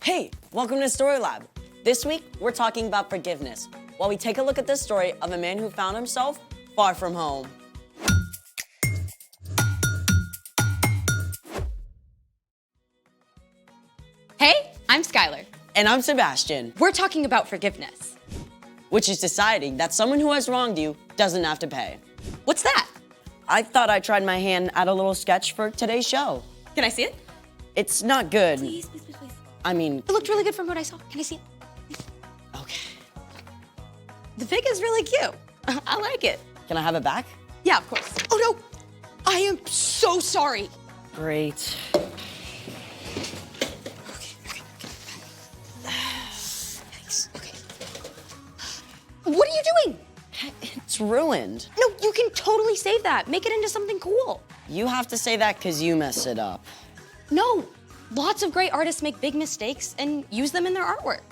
Hey, welcome to Story Lab. This week, we're talking about forgiveness, while we take a look at the story of a man who found himself far from home. Hey, I'm Skylar. And I'm Sebastian, We're talking about forgiveness. which is deciding that someone who has wronged you doesn't have to pay. What's that? I thought I tried my hand at a little sketch for today's show. Can I see it? It's not good. Please. I mean, It looked really good from what I saw. Can I see it? okay. The fig is really cute. I like it. Can I have it back? Yeah, of course. Oh no! I am so sorry. Great. Thanks. Okay. What are you doing? It's ruined. No, you can totally save that. Make it into something cool. You have to say that because you messed it up. No, lots of great artists make big mistakes and use them in their artwork.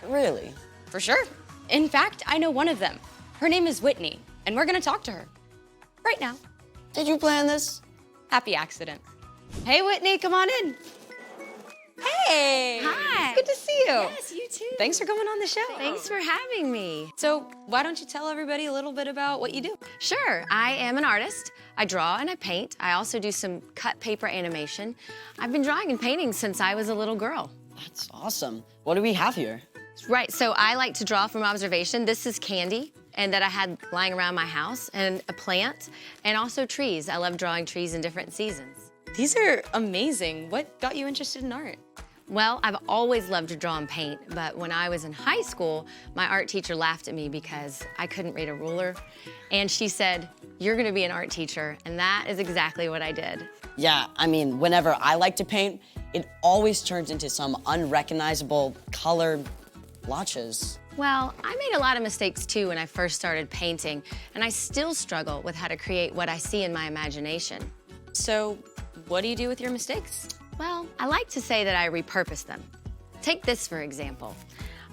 Really? For sure. In fact, I know one of them. Her name is Whitney, and we're gonna talk to her. Right now. Did you plan this? Happy accident. Hey, Whitney, come on in. Hey. Hi. Good to see you. Yes, you too. Thanks for coming on the show. Thanks for having me. So, why don't you tell everybody a little bit about what you do? Sure, I am an artist. I draw and I paint. I also do some cut paper animation. I've been drawing and painting since I was a little girl. That's awesome. What do we have here? Right, so I like to draw from observation. This is candy, and that I had lying around my house, and a plant, and also trees. I love drawing trees in different seasons. These are amazing. What got you interested in art? Well, I've always loved to draw and paint, but when I was in high school, my art teacher laughed at me because I couldn't read a ruler. And she said, "You're gonna be an art teacher," and that is exactly what I did. Yeah, I mean, whenever I like to paint, it always turns into some unrecognizable color blotches. Well, I made a lot of mistakes too when I first started painting, and I still struggle with how to create what I see in my imagination. So, what do you do with your mistakes? Well, I like to say that I repurpose them. Take this, for example.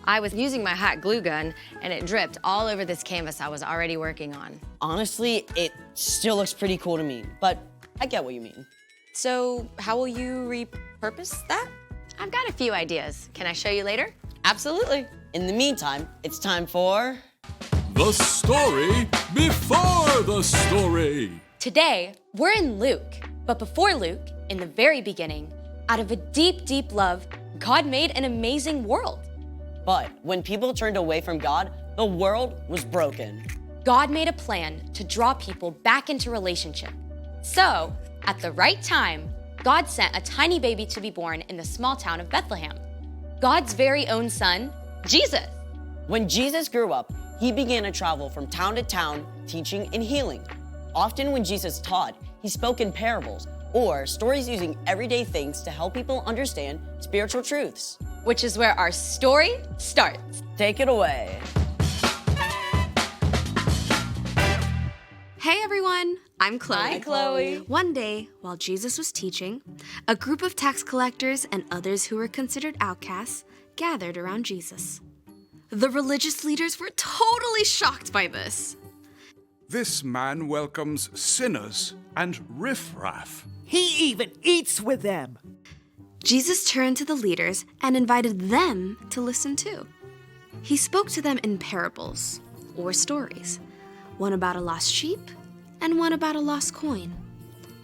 I was using my hot glue gun, and it dripped all over this canvas I was already working on. Honestly, it still looks pretty cool to me, but I get what you mean. So, how will you repurpose that? I've got a few ideas. Can I show you later? Absolutely. In the meantime, it's time for... The story before the story. Today, we're in Luke. But before Luke, in the very beginning, out of a deep, deep love, God made an amazing world. But when people turned away from God, the world was broken. God made a plan to draw people back into relationship. So, at the right time, God sent a tiny baby to be born in the small town of Bethlehem. God's very own son, Jesus. When Jesus grew up, he began to travel from town to town, teaching and healing. Often when Jesus taught, he spoke in parables or stories using everyday things to help people understand spiritual truths. Which is where our story starts. Take it away. Hey everyone, I'm Chloe. Hi, Chloe. One day, while Jesus was teaching, a group of tax collectors and others who were considered outcasts gathered around Jesus. The religious leaders were totally shocked by this. This man welcomes sinners and riffraff. He even eats with them. Jesus turned to the leaders and invited them to listen too. He spoke to them in parables, or stories, one about a lost sheep and one about a lost coin.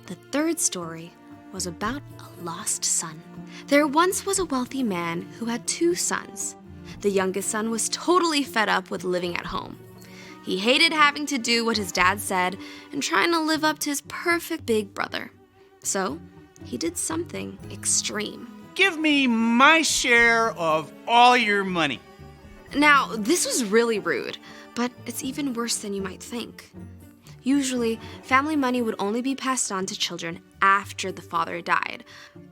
The third story was about a lost son. There once was a wealthy man who had 2 sons. The youngest son was totally fed up with living at home. He hated having to do what his dad said and trying to live up to his perfect big brother. So, he did something extreme. Give me my share of all your money. Now, this was really rude, but it's even worse than you might think. Usually, family money would only be passed on to children after the father died.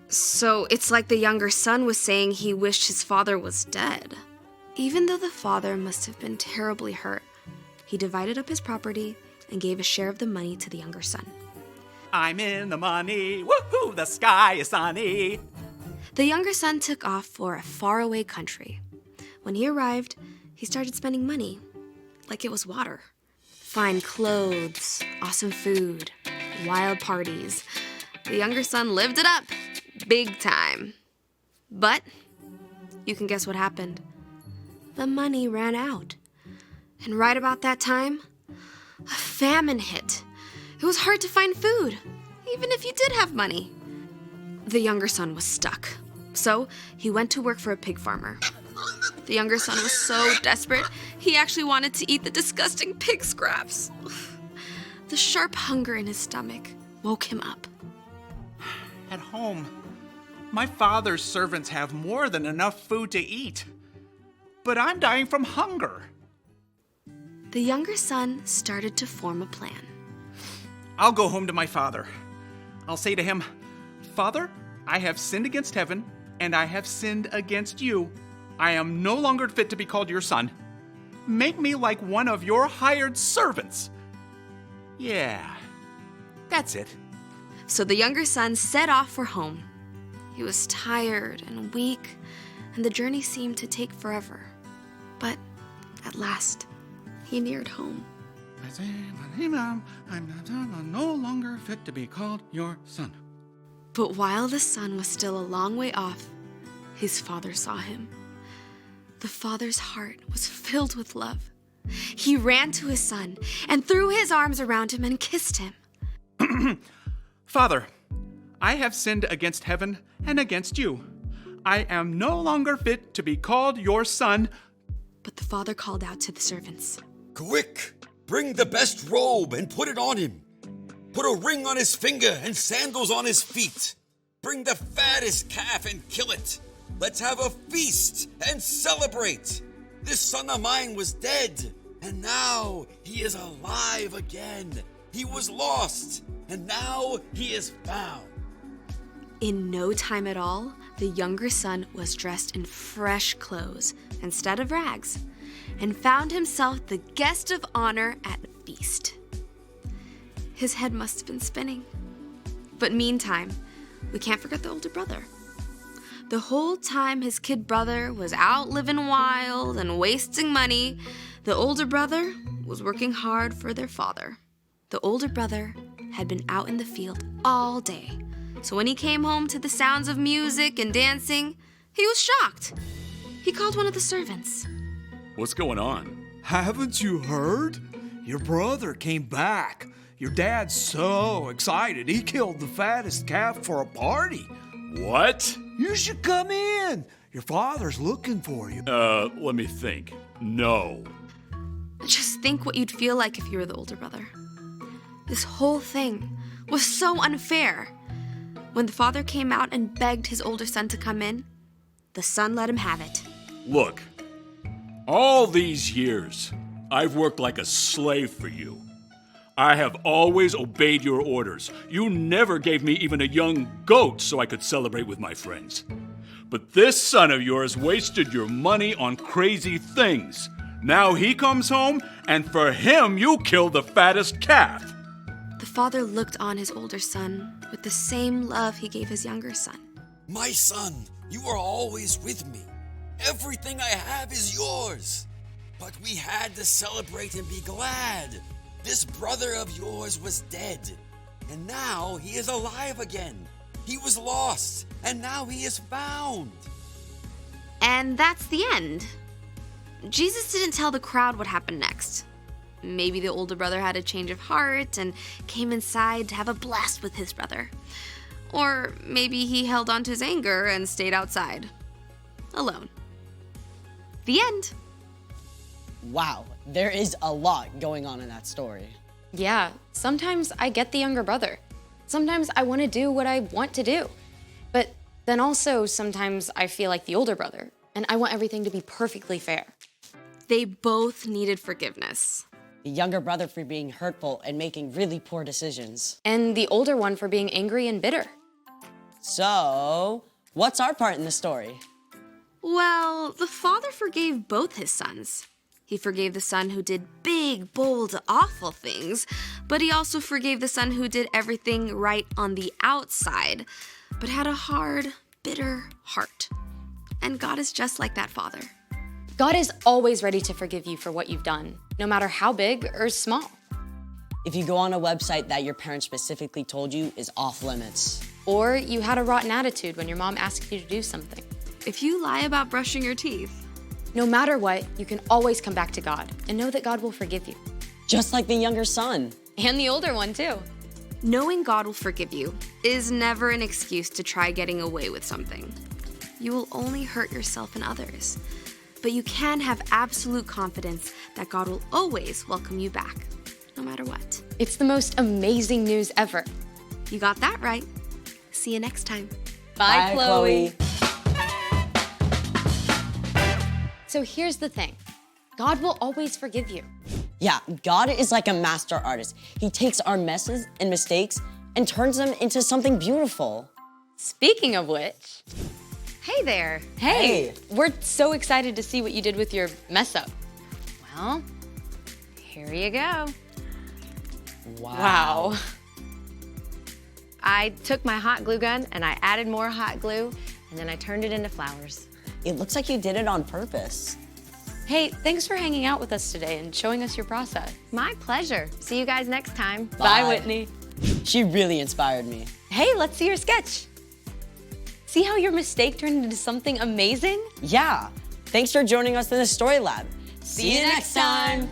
So it's like the younger son was saying he wished his father was dead. Even though the father must have been terribly hurt, he divided up his property and gave a share of the money to the younger son. I'm in the money. Woohoo, the sky is sunny. The younger son took off for a faraway country. When he arrived, he started spending money like it was water. Fine clothes, awesome food, wild parties. The younger son lived it up, big time. But you can guess what happened. The money ran out. And right about that time, a famine hit. It was hard to find food, even if you did have money. The younger son was stuck, so he went to work for a pig farmer. The younger son was so desperate, he actually wanted to eat the disgusting pig scraps. The sharp hunger in his stomach woke him up. At home, my father's servants have more than enough food to eat. But I'm dying from hunger. The younger son started to form a plan. I'll go home to my father. I'll say to him, Father, I have sinned against heaven, and I have sinned against you. I am no longer fit to be called your son. Make me like one of your hired servants. Yeah, that's it. So the younger son set off for home. He was tired and weak, and the journey seemed to take forever. But at last, he neared home. I'm no longer fit to be called your son. But while the son was still a long way off, his father saw him. The father's heart was filled with love. He ran to his son and threw his arms around him and kissed him. Father, I have sinned against heaven and against you. I am no longer fit to be called your son. But the father called out to the servants. Quick, bring the best robe and put it on him. Put a ring on his finger and sandals on his feet. Bring the fattest calf and kill it. Let's have a feast and celebrate. This son of mine was dead, and now he is alive again. He was lost, and now he is found. In no time at all, the younger son was dressed in fresh clothes instead of rags, and found himself the guest of honor at a feast. His head must have been spinning. But meantime, we can't forget the older brother. The whole time his kid brother was out living wild and wasting money, the older brother was working hard for their father. The older brother had been out in the field all day, so when he came home to the sounds of music and dancing, he was shocked. He called one of the servants. What's going on? Haven't you heard? Your brother came back. Your dad's so excited, he killed the fattest calf for a party. What? You should come in. Your father's looking for you. Let me think. No. Just think what you'd feel like if you were the older brother. This whole thing was so unfair. When the father came out and begged his older son to come in, the son let him have it. Look, all these years, I've worked like a slave for you. I have always obeyed your orders. You never gave me even a young goat so I could celebrate with my friends. But this son of yours wasted your money on crazy things. Now he comes home, and for him, you killed the fattest calf. The father looked on his older son with the same love he gave his younger son. My son, you are always with me. Everything I have is yours. But we had to celebrate and be glad. This brother of yours was dead, and now he is alive again. He was lost, and now he is found. And that's the end. Jesus didn't tell the crowd what happened next. Maybe the older brother had a change of heart and came inside to have a blast with his brother. Or maybe he held on to his anger and stayed outside, alone. The end. Wow, there is a lot going on in that story. Yeah, sometimes I get the younger brother. Sometimes I want to do what I want to do. But then also sometimes I feel like the older brother, and I want everything to be perfectly fair. They both needed forgiveness. The younger brother for being hurtful and making really poor decisions. And the older one for being angry and bitter. So, what's our part in the story? Well, the father forgave both his sons. He forgave the son who did big, bold, awful things, but he also forgave the son who did everything right on the outside, but had a hard, bitter heart. And God is just like that father. God is always ready to forgive you for what you've done, no matter how big or small. If you go on a website that your parents specifically told you is off limits. Or you had a rotten attitude when your mom asked you to do something. if you lie about brushing your teeth. No matter what, you can always come back to God and know that God will forgive you. Just like the younger son. And the older one, too. Knowing God will forgive you is never an excuse to try getting away with something. You will only hurt yourself and others. But you can have absolute confidence that God will always welcome you back, no matter what. It's the most amazing news ever. You got that right. See you next time. Bye, Chloe. So here's the thing. God will always forgive you. Yeah, God is like a master artist. He takes our messes and mistakes and turns them into something beautiful. Speaking of which, Hey there. Hey. we're so excited to see what you did with your mess up. Well, here you go. Wow. I took my hot glue gun and I added more hot glue, and then I turned it into flowers. It looks like you did it on purpose. Hey, thanks for hanging out with us today and showing us your process. My pleasure. See you guys next time. Bye, Whitney. She really inspired me. Hey, let's see your sketch. See how your mistake turned into something amazing? Yeah. Thanks for joining us in the Story Lab. See you next time.